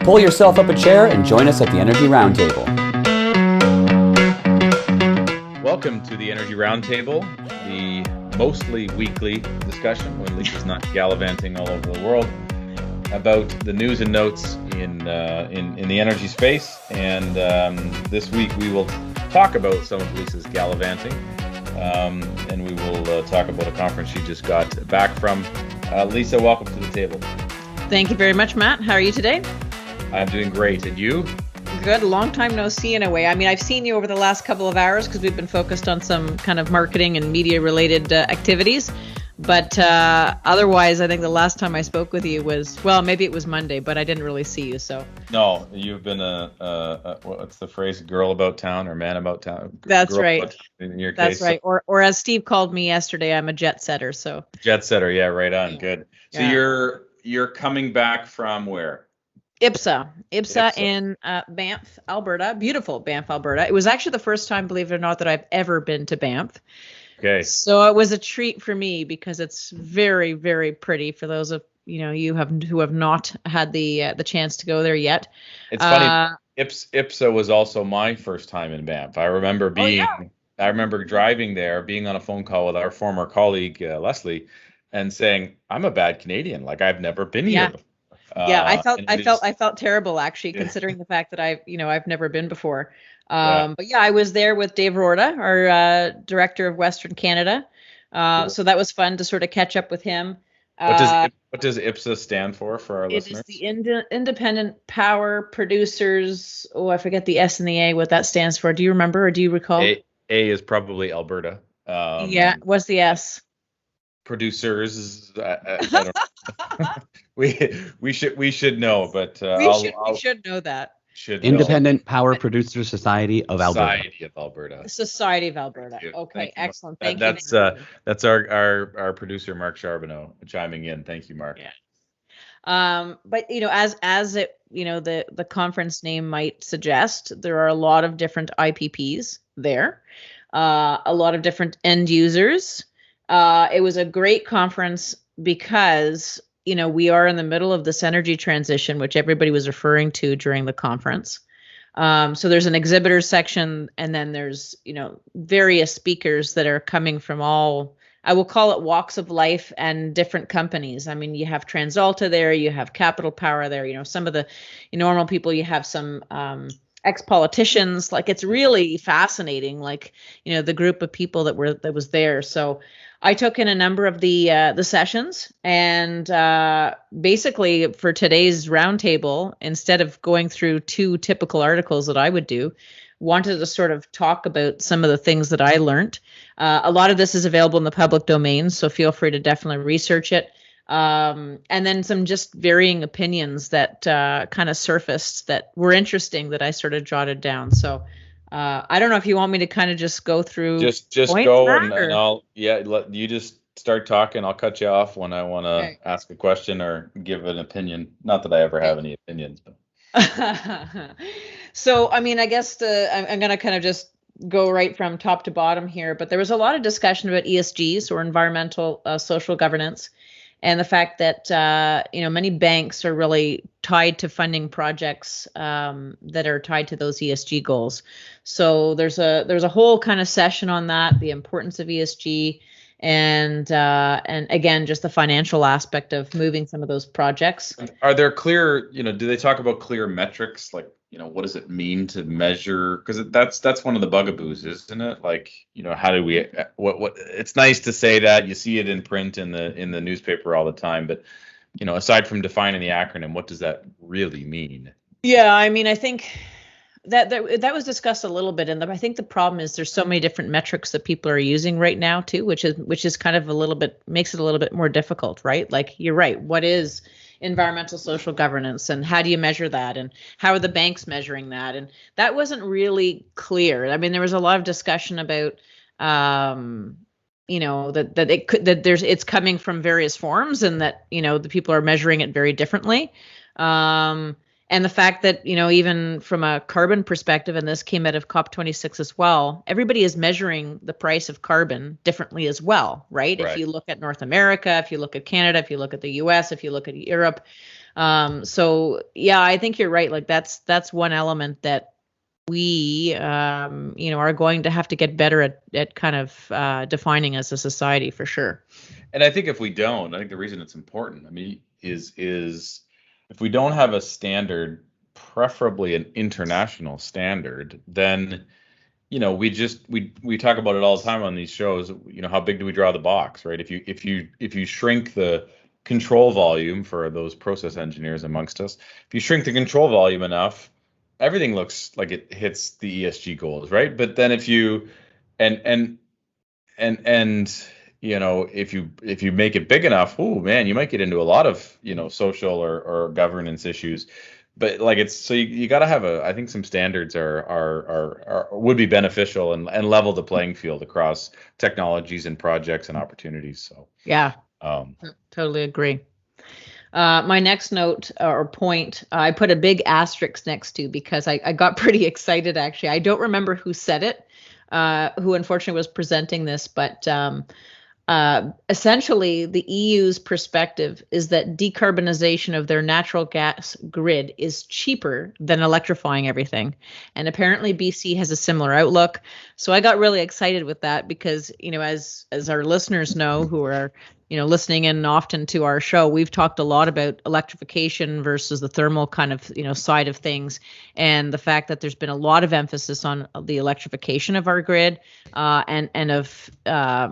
Pull yourself up a chair and join us at the Energy Roundtable. Welcome to the Energy Roundtable, the mostly weekly discussion when Lisa's not gallivanting all over the world about the news and notes in the energy space. And this week we will talk about some of Lisa's gallivanting, and we will talk about a conference she just got back from. Lisa, welcome to the table. Thank you very much, Matt. How are you today? I'm doing great. And you? Good. Long time no see in a way. I mean, I've seen you over the last couple of hours because we've been focused on some kind of marketing and media related activities. But otherwise, I think the last time I spoke with you was, well, maybe it was Monday, but I didn't really see you. So no, you've been what's the phrase? Girl about town or man about town? That's girl right. In your That's case, right. Or as Steve called me yesterday, I'm a jet setter. So jet setter. Yeah, right on. Yeah. Good. So Yeah. you're coming back from where? IPSA in Banff, Alberta. Beautiful Banff, Alberta. It was actually the first time, believe it or not, that I've ever been to Banff. Okay. So it was a treat for me because it's very, very pretty. For those of who have not had the chance to go there yet. It's funny. IPSA was also my first time in Banff. I remember I remember driving there, being on a phone call with our former colleague Leslie, and saying, "I'm a bad Canadian. Like I've never been here before." Yeah, I felt terrible actually, considering the fact that I've never been before. But yeah, I was there with Dave Rorda, our director of Western Canada. Cool. So that was fun to sort of catch up with him. What does IPSA stand for our listeners? It is the Independent Power Producers. Oh, I forget the S and the A, what that stands for. Do you remember or do you recall? A is probably Alberta. Yeah, what's the S? Producers. I don't know. we should know, but we should know that. Independent Power Producers Society of Alberta. Society of Alberta. Okay, excellent. Thank you. That's our producer Mark Charbonneau chiming in. Thank you, Mark. Yeah. But as it the conference name might suggest, there are a lot of different IPPs there, a lot of different end users. It was a great conference because we are in the middle of this energy transition, which everybody was referring to during the conference. So there's an exhibitor section, and then there's, various speakers that are coming from all, I will call it walks of life and different companies. I mean, you have TransAlta there, you have Capital Power there, some of the normal people, you have some ex-politicians. Like, it's really fascinating, like, the group of people that was there. So I took in a number of the sessions, and basically for today's roundtable, instead of going through two typical articles that I would do, wanted to sort of talk about some of the things that I learned. A lot of this is available in the public domain, so feel free to definitely research it. And then some just varying opinions that kind of surfaced that were interesting that I sort of jotted down. So I don't know if you want me to kind of just go through. Just go and I'll let you just start talking. I'll cut you off when I want to ask a question or give an opinion. Not that I ever have any opinions, but. So I mean, I guess I'm going to kind of just go right from top to bottom here. But there was a lot of discussion about ESGs, or environmental social governance. And the fact that, many banks are really tied to funding projects that are tied to those ESG goals. So there's a whole kind of session on that, the importance of ESG, and again, just the financial aspect of moving some of those projects. Are there clear, do they talk about clear metrics? Like, what does it mean to measure? Because that's one of the bugaboos, isn't it? Like, how do we, what it's nice to say that, you see it in print in the newspaper all the time, but, aside from defining the acronym, what does that really mean? Yeah, I mean, I think that was discussed a little bit, and I think the problem is there's so many different metrics that people are using right now too, which is kind of makes it a little bit more difficult, right? Like, you're right. What is environmental social governance, and how do you measure that, and how are the banks measuring that? And that wasn't really clear. I mean, there was a lot of discussion about it's coming from various forms, and that the people are measuring it very differently. And the fact that, even from a carbon perspective, and this came out of COP26 as well, everybody is measuring the price of carbon differently as well, right? If you look at North America, if you look at Canada, if you look at the US, if you look at Europe, So yeah, I think you're right. Like that's one element that we are going to have to get better at kind of defining as a society for sure. And I think if we don't, I think the reason it's important, I mean, is if we don't have a standard, preferably an international standard, then we talk about it all the time on these shows. How big do we draw the box, right? If you shrink the control volume for those process engineers amongst us, if you shrink the control volume enough, everything looks like it hits the ESG goals, right? But then if you and if you make it big enough, oh man, you might get into a lot of social or governance issues. But like you got to have I think some standards are would be beneficial and level the playing field across technologies and projects and opportunities. So yeah, totally agree. My next note or point, I put a big asterisk next to because I got pretty excited actually. I don't remember who said it, who unfortunately was presenting this, but essentially the EU's perspective is that decarbonization of their natural gas grid is cheaper than electrifying everything. And apparently BC has a similar outlook. So I got really excited with that because, as our listeners know who are listening in often to our show, we've talked a lot about electrification versus the thermal kind of, side of things. And the fact that there's been a lot of emphasis on the electrification of our grid and of,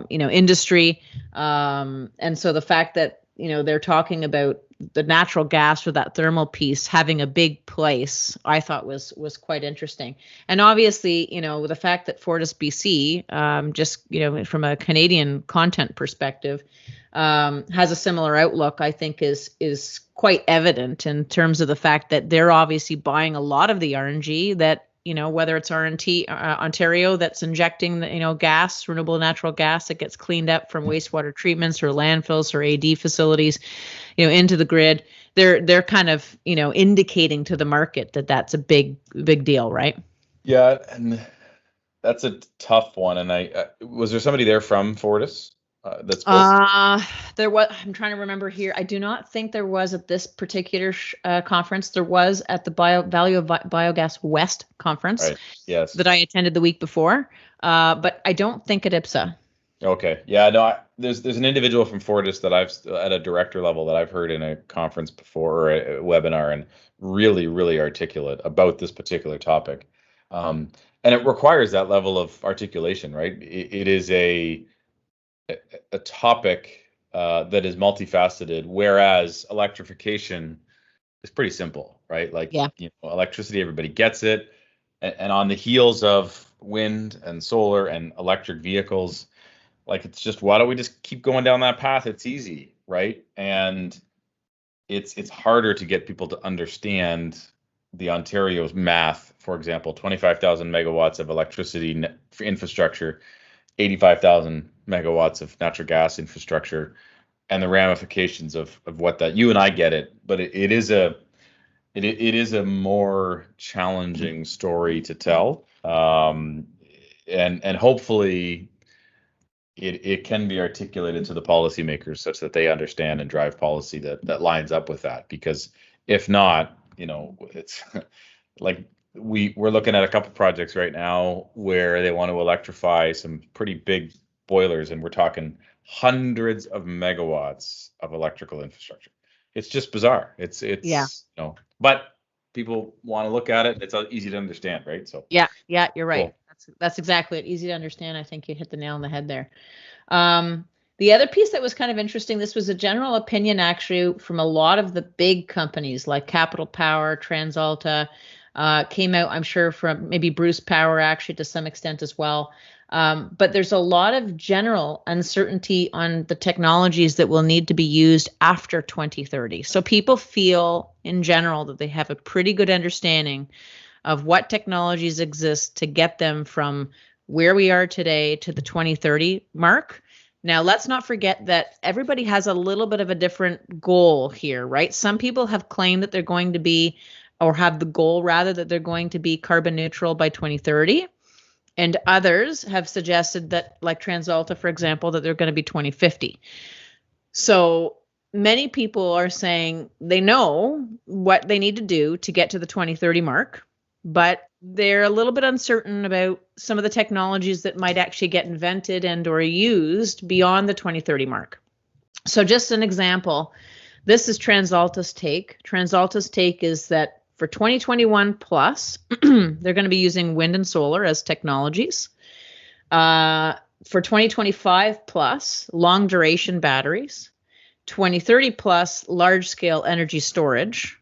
industry. And so the fact that, they're talking about the natural gas or that thermal piece having a big place, I thought was quite interesting. And obviously, the fact that Fortis BC, just, from a Canadian content perspective, has a similar outlook, I think is quite evident in terms of the fact that they're obviously buying a lot of the RNG that, whether it's RNT Ontario that's injecting the, gas, renewable natural gas that gets cleaned up from wastewater treatments or landfills or AD facilities, into the grid. They're kind of, indicating to the market that that's a big deal, right? Yeah, and that's a tough one. And was there somebody there from Fortis? There was. I'm trying to remember here. I do not think there was at this particular conference. There was at the Value of Biogas West conference, right. Yes, that I attended the week before. But I don't think at IPSA. Okay. Yeah. No. There's an individual from Fortis that I've at a director level that I've heard in a conference before or a webinar, and really, really articulate about this particular topic. And it requires that level of articulation, right? It is a topic that is multifaceted, whereas electrification is pretty simple, right? Like, electricity, everybody gets it. And on the heels of wind and solar and electric vehicles, like, it's just, why don't we just keep going down that path? It's easy, right? And it's harder to get people to understand the Ontario's math. For example, 25,000 megawatts of electricity infrastructure, 85,000 megawatts of natural gas infrastructure, and the ramifications of what that. You and I get it, but it is a more challenging story to tell, and hopefully it can be articulated to the policymakers such that they understand and drive policy that lines up with that. Because if not, it's like we're looking at a couple projects right now where they want to electrify some pretty big boilers, and we're talking hundreds of megawatts of electrical infrastructure. It's just bizarre. It's but people want to look at it. It's easy to understand, right? So yeah, you're right. Cool. That's exactly it. Easy to understand. I think you hit the nail on the head there. The other piece that was kind of interesting, this was a general opinion actually from a lot of the big companies like Capital Power, TransAlta, came out, I'm sure, from maybe Bruce Power actually to some extent as well. But there's a lot of general uncertainty on the technologies that will need to be used after 2030. So people feel in general that they have a pretty good understanding of what technologies exist to get them from where we are today to the 2030 mark. Now, let's not forget that everybody has a little bit of a different goal here, right? Some people have claimed that they're going to be, or have the goal rather, that they're going to be carbon neutral by 2030. And others have suggested that, like TransAlta, for example, that they're going to be 2050. So many people are saying they know what they need to do to get to the 2030 mark, but they're a little bit uncertain about some of the technologies that might actually get invented and or used beyond the 2030 mark. So just an example, this is TransAlta's take. TransAlta's take is that for 2021 plus, they're going to be using wind and solar as technologies. For 2025 plus, long duration batteries. 2030 plus, large scale energy storage.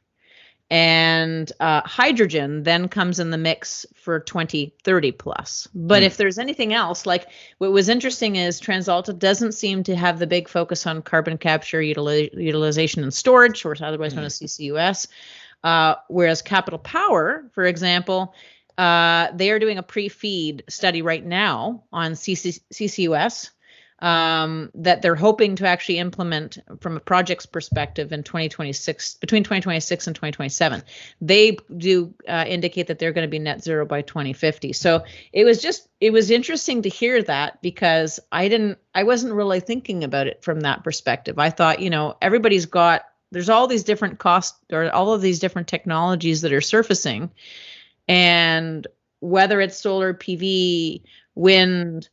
And hydrogen then comes in the mix for 2030 plus. But if there's anything else, like what was interesting is TransAlta doesn't seem to have the big focus on carbon capture, utilization and storage, or otherwise known as CCUS. Whereas Capital Power, for example, they are doing a pre-FEED study right now on CCUS. That they're hoping to actually implement from a project's perspective in 2026, between 2026 and 2027. They do indicate that they're going to be net zero by 2050. So it was interesting to hear that, because I wasn't really thinking about it from that perspective. I thought, there's all these different costs or all of these different technologies that are surfacing, and whether it's solar, PV, wind,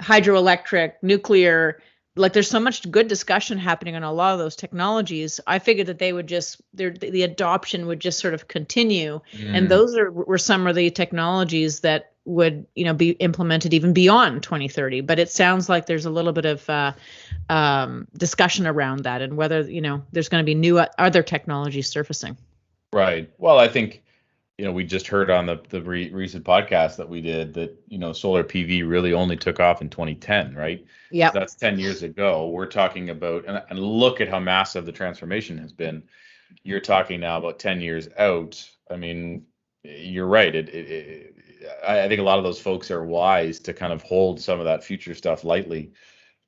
hydroelectric, nuclear, like there's so much good discussion happening on a lot of those technologies. I figured that they would the adoption would just sort of continue. And those were some of the technologies that would, be implemented even beyond 2030. But it sounds like there's a little bit of discussion around that, and whether, there's going to be new other technologies surfacing. Right. Well, I think, we just heard on the recent podcast that we did that, solar PV really only took off in 2010, right? Yeah. So that's 10 years ago. We're talking about, and look at how massive the transformation has been. You're talking now about 10 years out. I mean, you're right. I think a lot of those folks are wise to kind of hold some of that future stuff lightly.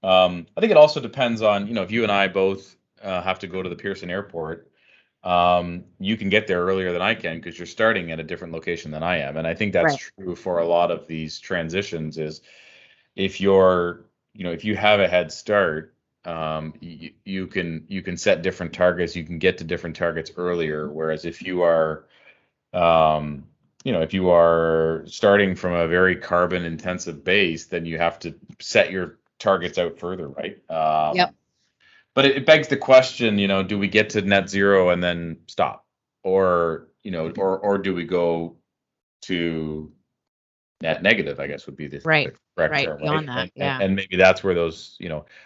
I think it also depends on, if you and I both have to go to the Pearson Airport, you can get there earlier than I can because you're starting at a different location than I am. And I think that's true for a lot of these transitions. Is if you're, if you have a head start, you can set different targets, you can get to different targets earlier. Whereas if you are, if you are starting from a very carbon intensive base, then you have to set your targets out further, right? Yep. But it begs the question, do we get to net zero and then stop, or or do we go to net negative? I guess would be the correct term, beyond that, and maybe that's where those,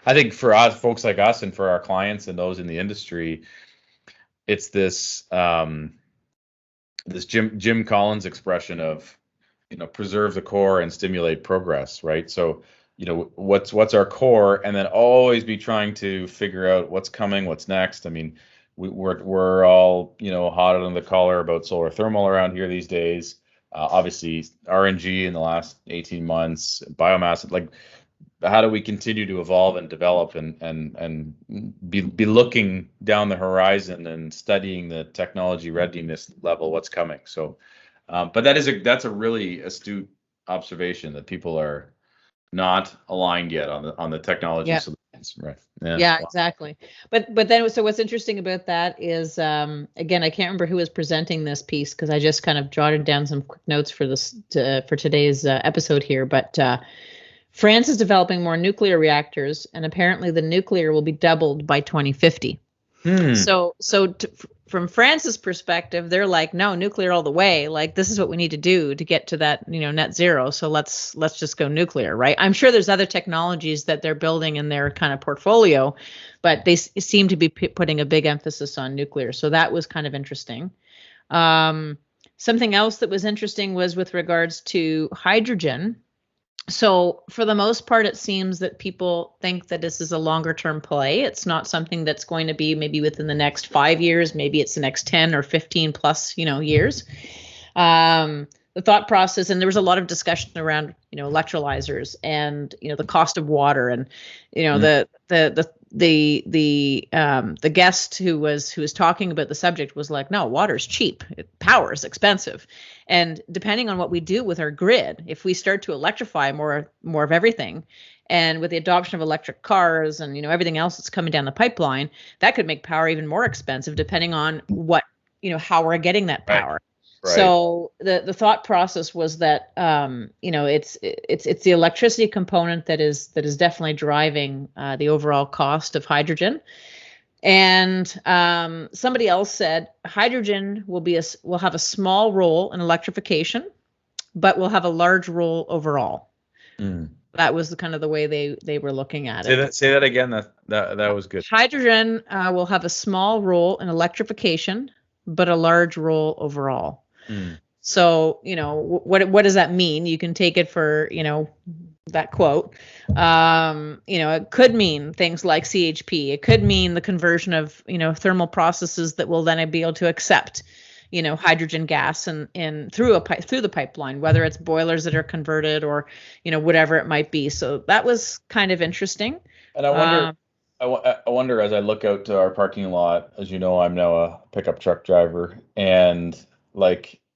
I think for us, folks like us, and for our clients and those in the industry, it's this this Jim Collins expression of, preserve the core and stimulate progress, right? So, what's our core, and then always be trying to figure out what's coming, what's next. I mean, we're all, hot under the collar about solar thermal around here these days. Obviously, RNG in the last 18 months, biomass. Like, how do we continue to evolve and develop and be looking down the horizon and studying the technology readiness level, what's coming? So, but that's a really astute observation that people are not aligned yet on the technology solutions, right? Yeah, exactly. But then, so what's interesting about that is, again, I can't remember who was presenting this piece, because I just kind of jotted down some quick notes for for today's episode here. But France is developing more nuclear reactors, and apparently the nuclear will be doubled by 2050. So from France's perspective, they're like, no, nuclear all the way. Like, this is what we need to do to get to that, net zero. So let's just go nuclear, right? I'm sure there's other technologies that they're building in their kind of portfolio, but they seem to be putting a big emphasis on nuclear. So that was kind of interesting. Something else that was interesting was with regards to hydrogen. So for the most part, it seems that people think that this is a longer term play. It's not something that's going to be maybe within the next 5 years. Maybe it's the next 10 or 15 plus, years. The thought process, and there was a lot of discussion around, electrolyzers and, the cost of water, and, the guest who was talking about the subject was like, no, water's cheap. Power is expensive. And depending on what we do with our grid, if we start to electrify more of everything, And with the adoption of electric cars and, everything else that's coming down the pipeline, that could make power even more expensive depending on what, how we're getting that power. Right. So the thought process was that, it's the electricity component that is definitely driving the overall cost of hydrogen. And somebody else said hydrogen will have a small role in electrification, but will have a large role overall. That was the way they were looking at it. Say that again. That was good. Hydrogen will have a small role in electrification, but a large role overall. So, what does that mean? You can take it for, that quote. It could mean things like CHP. It could mean the conversion of, thermal processes that will then be able to accept, hydrogen gas and through the pipeline, whether it's boilers that are converted or, whatever it might be. So that was kind of interesting. And I wonder as I look out to our parking lot, as you know, I'm now a pickup truck driver, and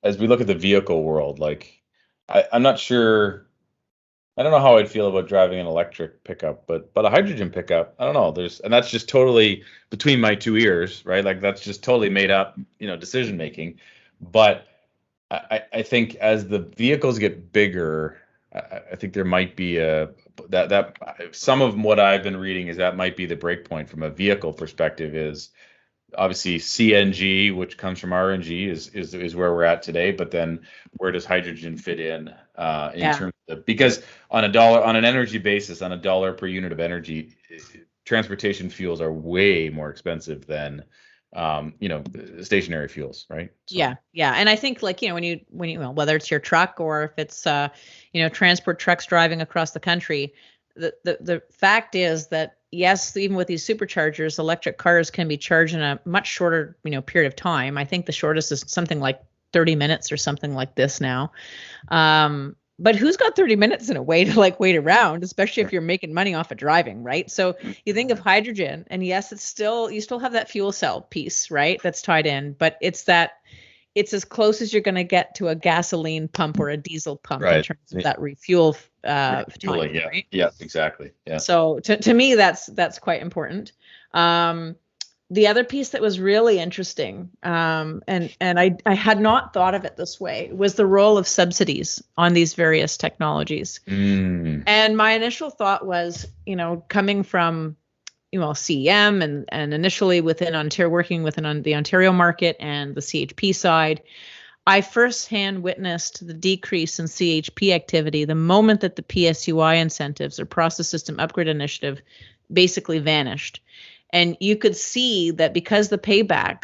as we look at the vehicle world, I'm not sure. I don't know how I'd feel about driving an electric pickup, but a hydrogen pickup, I don't know. And that's just totally between my two ears, right? That's just totally made up, decision making. But I think as the vehicles get bigger, I think there might be that some of what I've been reading is that might be the break point from a vehicle perspective is. Obviously, CNG, which comes from RNG, is where we're at today. But then, where does hydrogen fit in terms of, because on an energy basis, on $1 per unit of energy, transportation fuels are way more expensive than stationary fuels, right? So. Yeah, and I think when you whether it's your truck or if it's transport trucks driving across the country, the fact is that. Yes, even with these superchargers, electric cars can be charged in a much shorter, period of time. I think the shortest is something like 30 minutes or something like this now. But who's got 30 minutes in a way to wait around, especially if you're making money off of driving, right? So you think of hydrogen, and yes, you still have that fuel cell piece, right? That's tied in, but it's as close as you're going to get to a gasoline pump or a diesel pump in terms of that refuel time, right? Yeah, exactly. Yeah. So to me, that's quite important. The other piece that was really interesting, and I had not thought of it this way, was the role of subsidies on these various technologies. And my initial thought was, coming from CEM and initially within Ontario, working within the Ontario market and the CHP side, I firsthand witnessed the decrease in CHP activity the moment that the PSUI incentives or Process System Upgrade Initiative basically vanished. And you could see that because the PSUI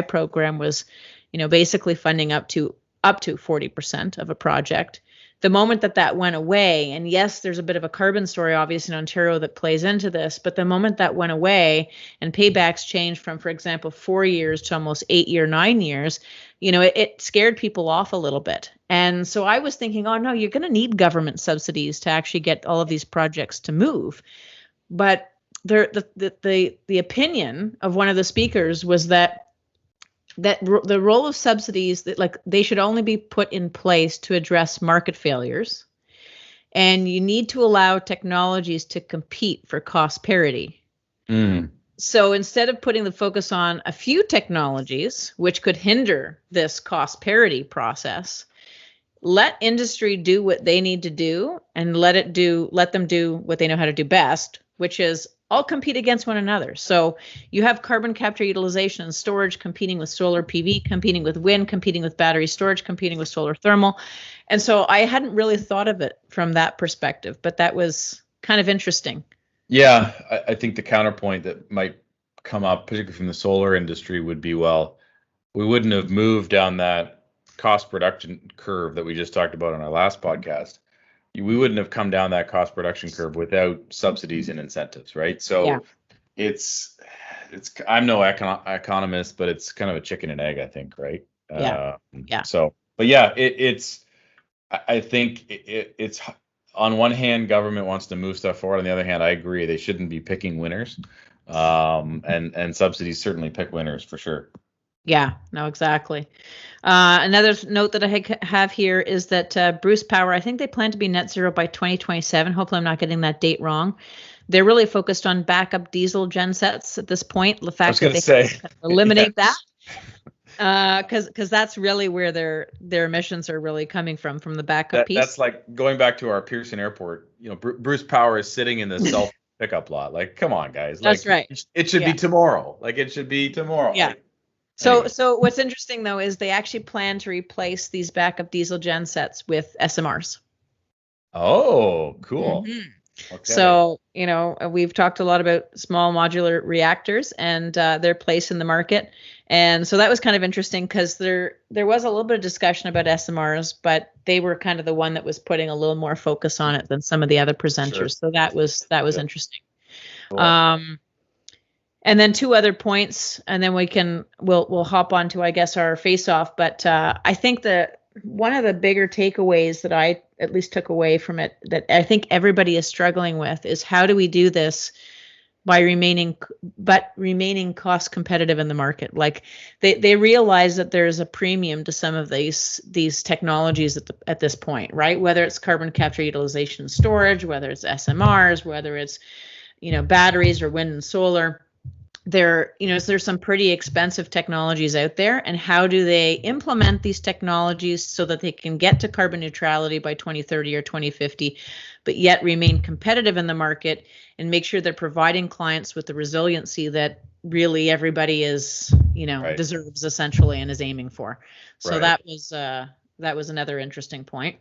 program was, basically funding up to 40% of a project. The moment that went away, and yes, there's a bit of a carbon story, obviously, in Ontario that plays into this, but the moment that went away and paybacks changed from, for example, 4 years to almost 9 years, it scared people off a little bit. And so I was thinking, oh, no, you're going to need government subsidies to actually get all of these projects to move. But the opinion of one of the speakers was that the role of subsidies, that they should only be put in place to address market failures, and you need to allow technologies to compete for cost parity. So instead of putting the focus on a few technologies which could hinder this cost parity process, let industry do what they need to do and let them do what they know how to do best, which is all compete against one another. So you have carbon capture, utilization, and storage competing with solar PV, competing with wind, competing with battery storage, competing with solar thermal. And so I hadn't really thought of it from that perspective, but that was kind of interesting. Yeah, I think the counterpoint that might come up, particularly from the solar industry, would be, well, we wouldn't have moved down that cost production curve that we just talked about on our last podcast. We wouldn't have come down that cost production curve without subsidies and incentives, right? So it's I'm no economist, but it's kind of a chicken and egg, I think, right? So, but yeah, I think it's on one hand, government wants to move stuff forward. On the other hand, I agree they shouldn't be picking winners, and subsidies certainly pick winners for sure. Yeah, no, exactly. Another note that I have here is that Bruce Power, I think they plan to be net zero by 2027. Hopefully, I'm not getting that date wrong. They're really focused on backup diesel gensets at this point. The fact that they can eliminate that, because that's really where their emissions are really coming from the backup piece. That's like going back to our Pearson Airport. Bruce Power is sitting in the self pickup lot. Like, come on, guys. That's like, right. It should be tomorrow. Like, it should be tomorrow. Yeah. Like, So what's interesting though is they actually plan to replace these backup diesel gensets with SMRs. Oh, cool. Mm-hmm. Okay. So, we've talked a lot about small modular reactors and their place in the market. And so that was kind of interesting because there was a little bit of discussion about SMRs, but they were kind of the one that was putting a little more focus on it than some of the other presenters. Sure. So that was interesting. Cool. And then two other points, and then we'll hop on to, I guess, our face-off. But I think that one of the bigger takeaways that I at least took away from it that I think everybody is struggling with is how do we do this by remaining cost competitive in the market? Like they realize that there's a premium to some of these technologies at this point, right? Whether it's carbon capture, utilization, and storage, whether it's SMRs, whether it's batteries or wind and solar. There's some pretty expensive technologies out there, and how do they implement these technologies so that they can get to carbon neutrality by 2030 or 2050, but yet remain competitive in the market and make sure they're providing clients with the resiliency that really everybody is, right. deserves essentially and is aiming for. So right. that was another interesting point.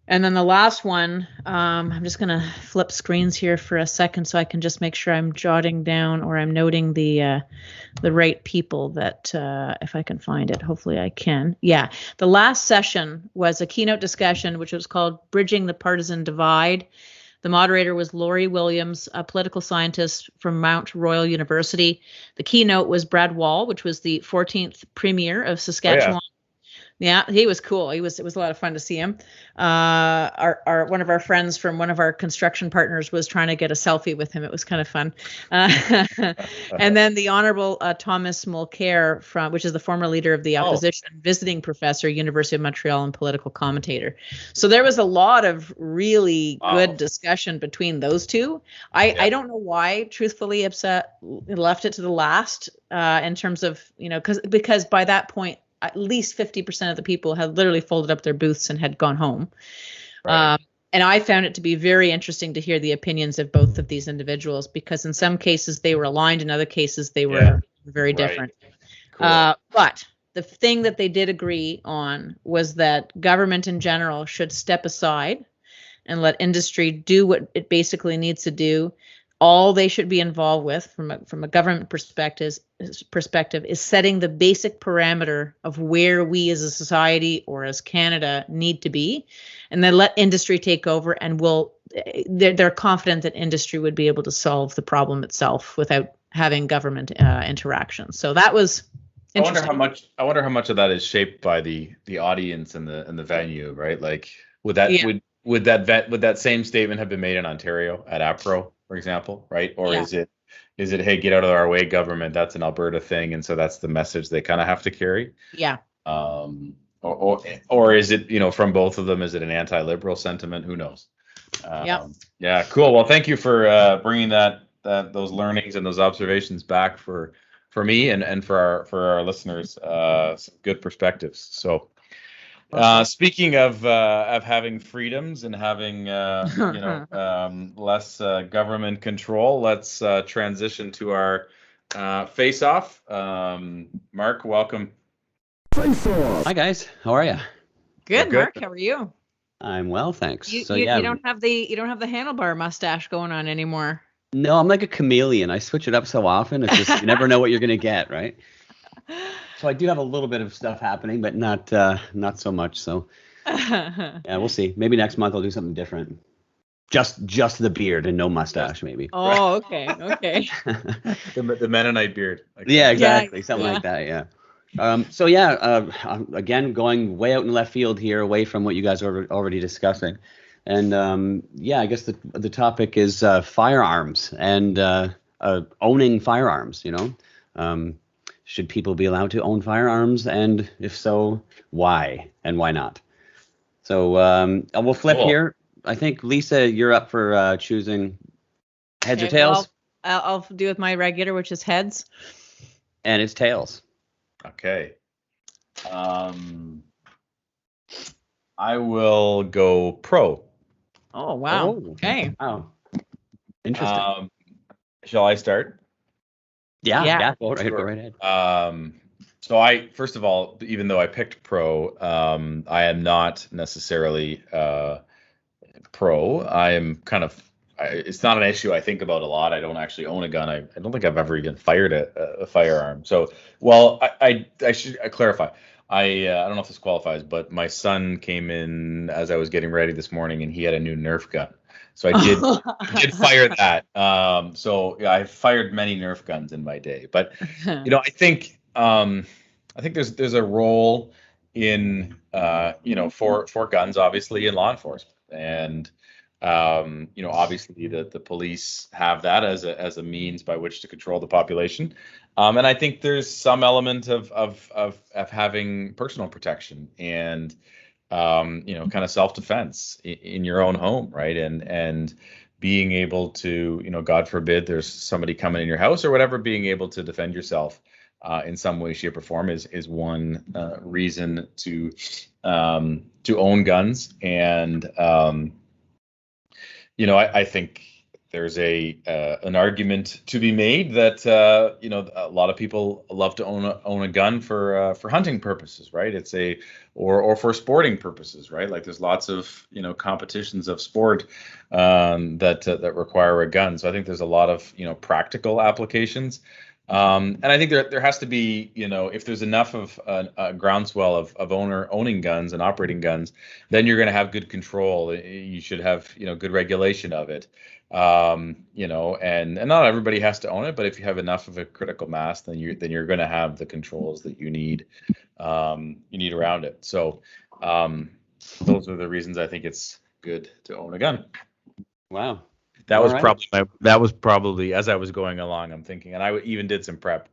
And then the last one, I'm just going to flip screens here for a second so I can just make sure I'm jotting down or I'm noting the right people that, if I can find it, hopefully I can. Yeah, the last session was a keynote discussion, which was called Bridging the Partisan Divide. The moderator was Laurie Williams, a political scientist from Mount Royal University. The keynote was Brad Wall, which was the 14th Premier of Saskatchewan. Oh, yeah. Yeah, he was cool. It was a lot of fun to see him. Our one of our friends from one of our construction partners was trying to get a selfie with him. It was kind of fun. And then the Honorable Thomas Mulcair, which is the former leader of the opposition, visiting professor, University of Montreal, and political commentator. So there was a lot of really good discussion between those two. I don't know why, truthfully, IPSA left it to the last in terms of, because by that point, at least 50% of the people had literally folded up their booths and had gone home. Right. And I found it to be very interesting to hear the opinions of both of these individuals, because in some cases they were aligned, in other cases they were very different. Cool. But the thing that they did agree on was that government in general should step aside and let industry do what it basically needs to do. All they should be involved with from a government perspective is setting the basic parameter of where we as a society or as Canada need to be, and then let industry take over, and they're confident that industry would be able to solve the problem itself without having government interaction. So that was interesting. I wonder how much of that is shaped by the audience and the venue, right? Like would that same statement have been made in Ontario at APRO, for example, right? Or is it, hey, get out of our way, government? That's an Alberta thing, and so that's the message they kind of have to carry. Yeah. Or is it, from both of them? Is it an anti-liberal sentiment? Who knows? Yeah, cool. Well, thank you for bringing those learnings and those observations back for me and for our listeners. Some good perspectives. So. Speaking of having freedoms and having less government control, let's transition to our face-off. Mark, welcome. Face-off. Hi guys, how are you? Good, Mark. How are you? I'm well, thanks. You don't have the handlebar mustache going on anymore. No, I'm like a chameleon. I switch it up so often. It's just you never know what you're gonna get, right? So I do have a little bit of stuff happening, but not so much. So yeah, we'll see. Maybe next month I'll do something different. Just the beard and no mustache, maybe. Oh, okay. the Mennonite beard. Yeah, exactly. Something like that. Yeah. Again, going way out in left field here, away from what you guys are already discussing. And I guess the topic is firearms and owning firearms. should people be allowed to own firearms? And if so, why and why not? So we'll flip here. I think, Lisa, you're up for choosing heads or tails. Well, I'll do with my regular, which is heads. And it's tails. Okay. I will go pro. Oh, wow. Oh, okay. Wow. Interesting. Shall I start? Yeah. Go right ahead. So first of all, even though I picked pro, I am not necessarily pro. I am it's not an issue I think about a lot. I don't actually own a gun. I don't think I've ever even fired a firearm. So, well, I should clarify. I don't know if this qualifies, but my son came in as I was getting ready this morning, and he had a new Nerf gun. So I did fire that. So yeah, I've fired many Nerf guns in my day. But I think there's a role in for guns, obviously, in law enforcement, and obviously the police have that as a means by which to control the population. And I think there's some element of having personal protection and kind of self-defense in your own home, right? And being able to, God forbid, there's somebody coming in your house or whatever, being able to defend yourself in some way, shape, or form is one reason to own guns. And I think there's an argument to be made that a lot of people love to own a gun for hunting purposes, right? Or for sporting purposes, right? Like there's lots of competitions of sport that require a gun. So I think there's a lot of practical applications. And I think there has to be, if there's enough of a groundswell of owning guns and operating guns, then you're going to have good control. You should have, good regulation of it. And not everybody has to own it, but if you have enough of a critical mass, then you're going to have the controls that you need around it. So those are the reasons I think it's good to own a gun. Wow. That was probably as I was going along, I'm thinking, and I even did some prep.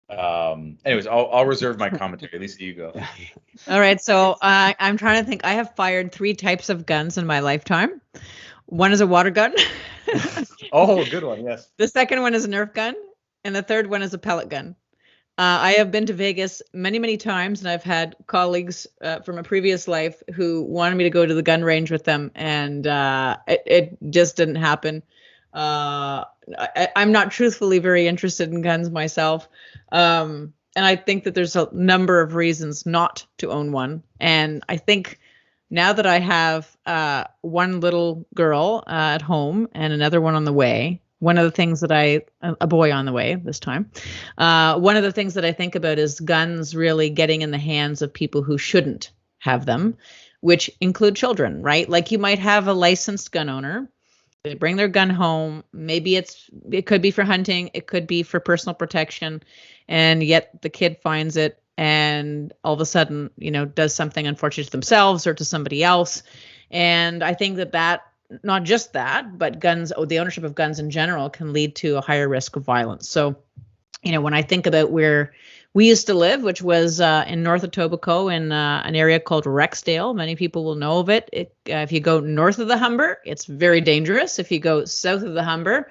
Anyways, I'll reserve my commentary. Lisa, you go. All right. So I'm trying to think. I have fired 3 types of guns in my lifetime. One is a water gun. Oh, good one. Yes. The second one is a Nerf gun. And the third one is a pellet gun. I have been to Vegas many, many times, and I've had colleagues from a previous life who wanted me to go to the gun range with them, and it just didn't happen. I'm not truthfully very interested in guns myself, and I think that there's a number of reasons not to own one. And I think now that I have one little girl at home and another one on the way, one of the things that a boy on the way this time, one of the things that I think about is guns really getting in the hands of people who shouldn't have them, which include children, right? Like you might have a licensed gun owner. They bring their gun home. Maybe it could be for hunting. It could be for personal protection. And yet the kid finds it and all of a sudden, does something unfortunate to themselves or to somebody else. And I think that not just that, but the ownership of guns in general can lead to a higher risk of violence. So, when I think about where we used to live, which was in north of Etobicoke in an area called Rexdale, many people will know of it. If you go north of the Humber, it's very dangerous. If you go south of the Humber,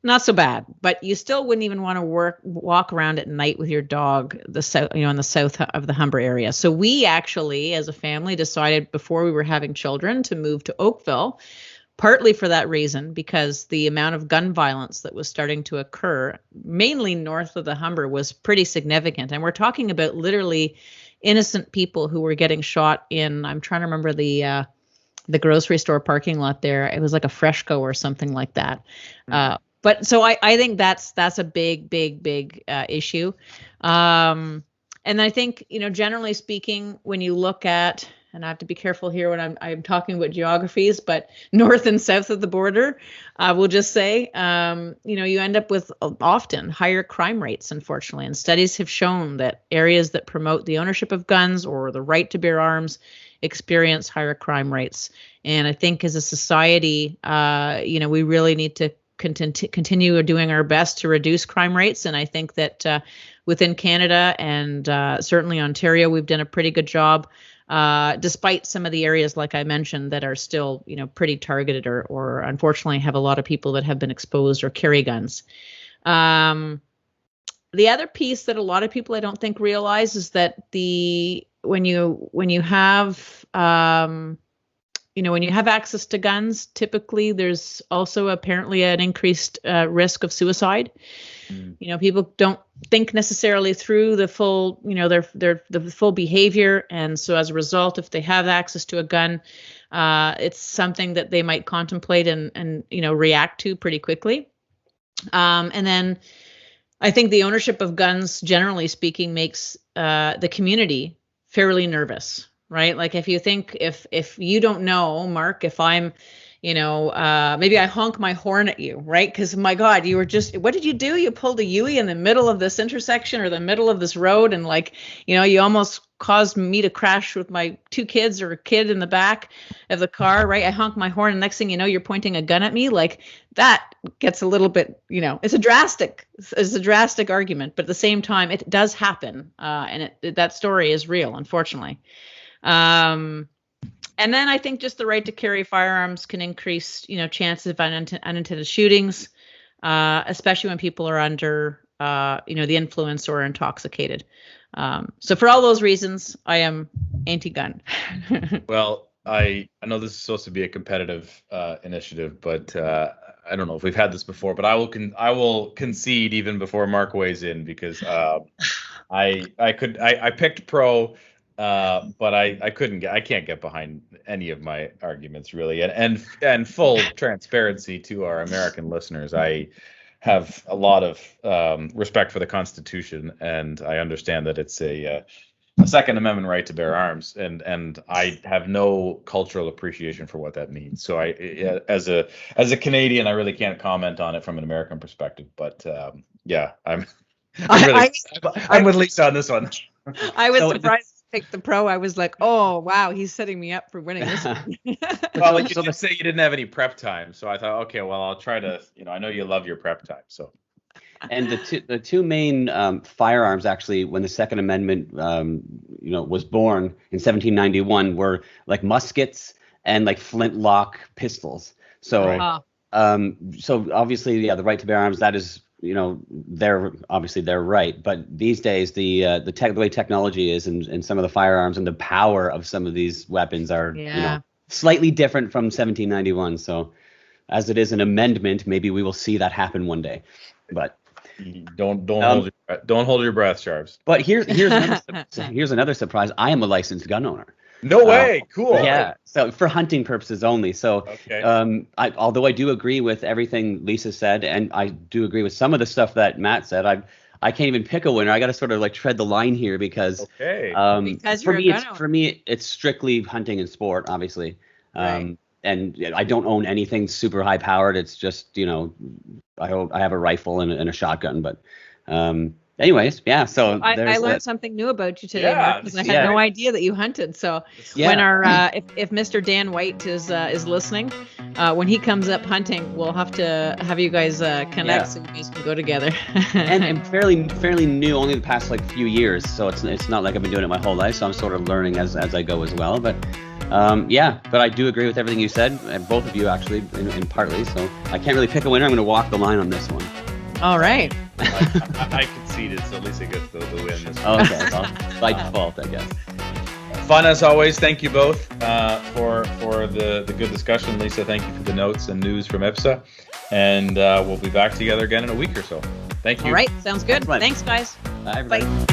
not so bad, but you still wouldn't even want to walk around at night with your dog on the south of the Humber area. So we actually, as a family, decided before we were having children to move to Oakville, partly for that reason, because the amount of gun violence that was starting to occur, mainly north of the Humber, was pretty significant. And we're talking about literally innocent people who were getting shot in, I'm trying to remember the grocery store parking lot there. It was like a Freshco or something like that. But so I think that's a big issue. And I think, generally speaking, when you look at, and I have to be careful here when I'm talking about geographies, but north and south of the border, we'll just say, you end up with often higher crime rates, unfortunately. And studies have shown that areas that promote the ownership of guns or the right to bear arms experience higher crime rates. And I think as a society, we really need to continue doing our best to reduce crime rates. And I think that within Canada and certainly Ontario, we've done a pretty good job, despite some of the areas, like I mentioned, that are still, pretty targeted or unfortunately have a lot of people that have been exposed or carry guns. The other piece that a lot of people I don't think realize is that when you have access to guns, typically there's also apparently an increased risk of suicide. People don't think necessarily through the full, the full behavior, and so as a result, if they have access to a gun, it's something that they might contemplate and react to pretty quickly. And then I think the ownership of guns, generally speaking, makes the community fairly nervous, right? Like if you think, if you don't know, Mark, if I'm, maybe I honk my horn at you, right? Because my God, you were what did you do? You pulled a Yui in the middle of this intersection or the middle of this road. And you almost caused me to crash with my 2 kids or a kid in the back of the car, right? I honk my horn and next thing you know, you're pointing a gun at me. Like that gets a little bit, it's a drastic argument, but at the same time, it does happen. And that story is real, unfortunately. And then I think just the right to carry firearms can increase, chances of unintended shootings, especially when people are under, the influence or intoxicated. So for all those reasons, I am anti-gun. Well, I know this is supposed to be a competitive initiative, but I don't know if we've had this before. But I will concede even before Mark weighs in because I picked pro. But I can't get behind any of my arguments really, and full transparency to our American listeners. I have a lot of respect for the Constitution, and I understand that it's a Second Amendment right to bear arms, and I have no cultural appreciation for what that means. So as a Canadian, I really can't comment on it from an American perspective. But I'm with Lisa on this one. I was surprised. Picked the pro. I was like, oh wow, he's setting me up for winning this one. Well, you did say you didn't have any prep time, so I thought, okay, well, I'll try to. I know you love your prep time, so. And the two main firearms, actually, when the Second Amendment, was born in 1791, were like muskets and like flintlock pistols. So, right. So obviously, the right to bear arms, that is. They're right, but these days the way technology is and some of the firearms and the power of some of these weapons are slightly different from 1791. So as it is an amendment, maybe we will see that happen one day. But don't hold your breath, Sharps. But here's another surprise. I am a licensed gun owner. No way. Cool. Yeah. So for hunting purposes only. So, okay. Although I do agree with everything Lisa said, and I do agree with some of the stuff that Matt said, I can't even pick a winner. I got to sort of like tread the line here because, because for me, it's strictly hunting and sport, obviously. Right. And I don't own anything super high powered. It's just, I have a rifle and a shotgun, but, anyways, yeah. So I learned something new about you today, Mark, because I had no idea that you hunted. So when our if Mr. Dan White is listening, when he comes up hunting, we'll have to have you guys connect so you guys can go together. and fairly new, only the past few years. So it's not like I've been doing it my whole life. So I'm sort of learning as I go as well. But but I do agree with everything you said, and both of you actually, in partly. So I can't really pick a winner. I'm going to walk the line on this one. All right. I conceded, so at least I get the win. This one. Okay, well, by default, I guess. Fun as always. Thank you both for the good discussion. Lisa, thank you for the notes and news from IPSA. And we'll be back together again in a week or so. Thank you. All right, sounds good. Thanks, guys. Bye, everybody. Bye.